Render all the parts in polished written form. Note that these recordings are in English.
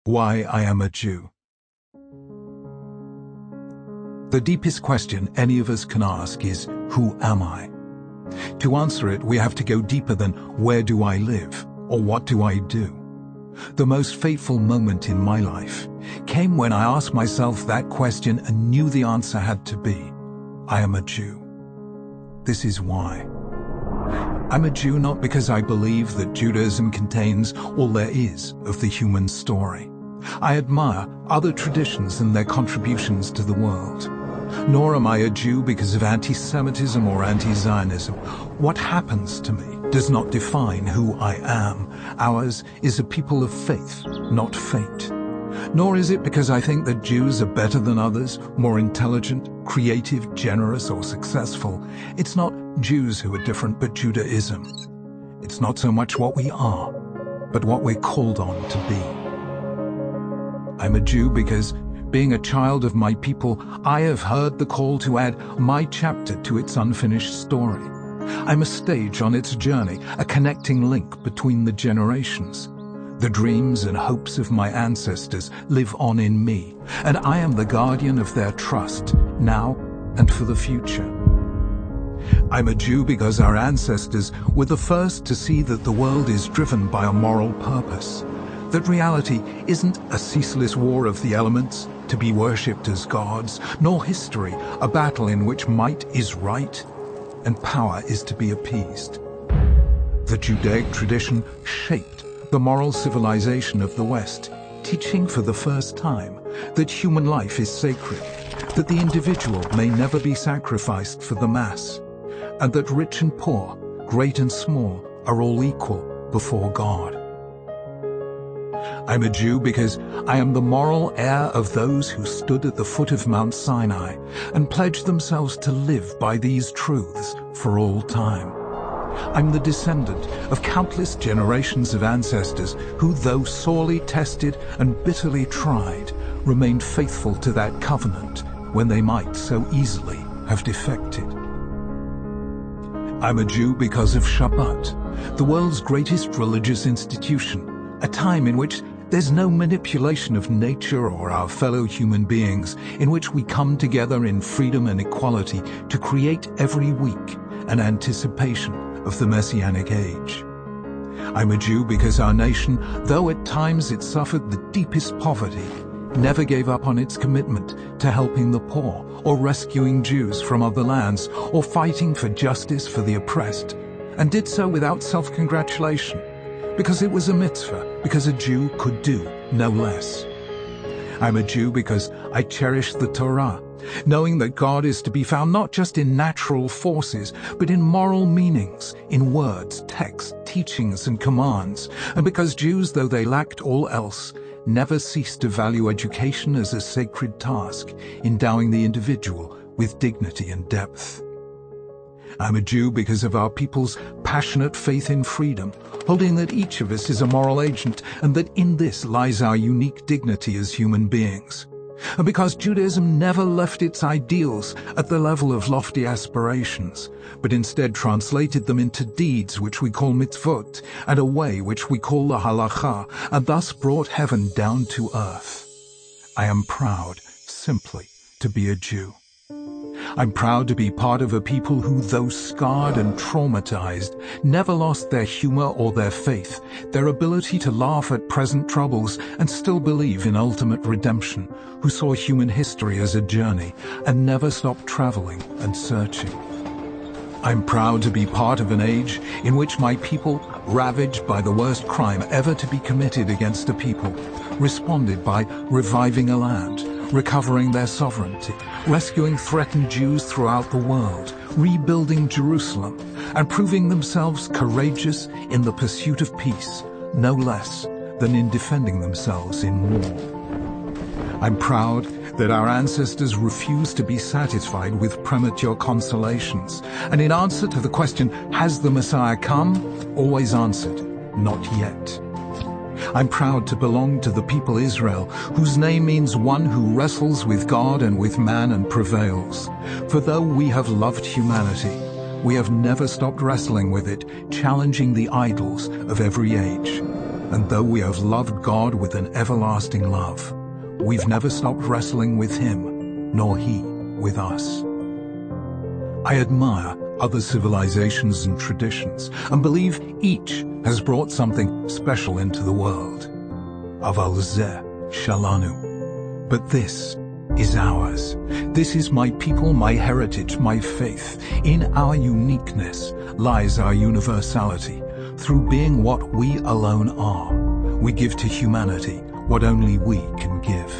Why I am a Jew. The deepest question any of us can ask is, who am I? To answer it, we have to go deeper than where do I live or what do I do. The most fateful moment in my life came when I asked myself that question and knew the answer had to be, I am a Jew. This is why. I'm a Jew not because I believe that Judaism contains all there is of the human story. I admire other traditions and their contributions to the world. Nor am I a Jew because of anti-Semitism or anti-Zionism. What happens to me does not define who I am. Ours is a people of faith, not fate. Nor is it because I think that Jews are better than others, more intelligent, creative, generous, or successful. It's not Jews who are different, but Judaism. It's not so much what we are, but what we're called on to be. I'm a Jew because, being a child of my people, I have heard the call to add my chapter to its unfinished story. I'm a stage on its journey, a connecting link between the generations. The dreams and hopes of my ancestors live on in me, and I am the guardian of their trust, now and for the future. I'm a Jew because our ancestors were the first to see that the world is driven by a moral purpose, that reality isn't a ceaseless war of the elements to be worshipped as gods, nor history a battle in which might is right and power is to be appeased. The Judaic tradition shaped the moral civilization of the West, teaching for the first time that human life is sacred, that the individual may never be sacrificed for the mass, and that rich and poor, great and small, are all equal before God. I'm a Jew because I am the moral heir of those who stood at the foot of Mount Sinai and pledged themselves to live by these truths for all time. I'm the descendant of countless generations of ancestors who, though sorely tested and bitterly tried, remained faithful to that covenant when they might so easily have defected. I'm a Jew because of Shabbat, the world's greatest religious institution, a time in which there's no manipulation of nature or our fellow human beings, in which we come together in freedom and equality to create every week an anticipation of the Messianic age. I'm a Jew because our nation, though at times it suffered the deepest poverty, never gave up on its commitment to helping the poor or rescuing Jews from other lands or fighting for justice for the oppressed, and did so without self-congratulation, because it was a mitzvah, because a Jew could do no less. I'm a Jew because I cherish the Torah, knowing that God is to be found not just in natural forces, but in moral meanings, in words, texts, teachings, and commands, and because Jews, though they lacked all else, never ceased to value education as a sacred task, endowing the individual with dignity and depth. I'm a Jew because of our people's passionate faith in freedom, holding that each of us is a moral agent and that in this lies our unique dignity as human beings. And because Judaism never left its ideals at the level of lofty aspirations, but instead translated them into deeds which we call mitzvot, and a way which we call the halakha, and thus brought heaven down to earth. I am proud, simply, to be a Jew. I'm proud to be part of a people who, though scarred and traumatized, never lost their humor or their faith, their ability to laugh at present troubles and still believe in ultimate redemption, who saw human history as a journey and never stopped traveling and searching. I'm proud to be part of an age in which my people, ravaged by the worst crime ever to be committed against a people, responded by reviving a land, recovering their sovereignty, rescuing threatened Jews throughout the world, rebuilding Jerusalem, and proving themselves courageous in the pursuit of peace, no less than in defending themselves in war. I'm proud that our ancestors refused to be satisfied with premature consolations, and in answer to the question, has the Messiah come, always answered, not yet. I'm proud to belong to the people Israel, whose name means one who wrestles with God and with man and prevails. For though we have loved humanity, we have never stopped wrestling with it, challenging the idols of every age. And though we have loved God with an everlasting love, we've never stopped wrestling with Him, nor He with us. I admire other civilizations and traditions, and believe each has brought something special into the world. Aval zeh shalanu. But this is ours. This is my people, my heritage, my faith. In our uniqueness lies our universality. Through being what we alone are, we give to humanity what only we can give.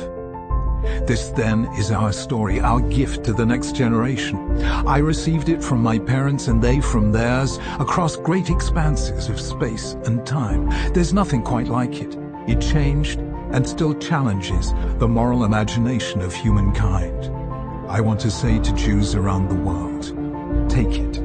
This then is our story, our gift to the next generation. I received it from my parents and they from theirs, across great expanses of space and time. There's nothing quite like it. It changed and still challenges the moral imagination of humankind. I want to say to Jews around the world, take it,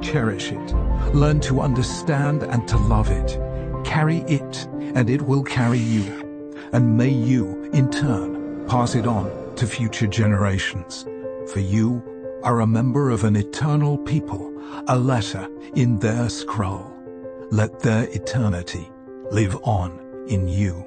cherish it, learn to understand and to love it. Carry it, and it will carry you. And may you, in turn, pass it on to future generations. For you are a member of an eternal people, a letter in their scroll. Let their eternity live on in you.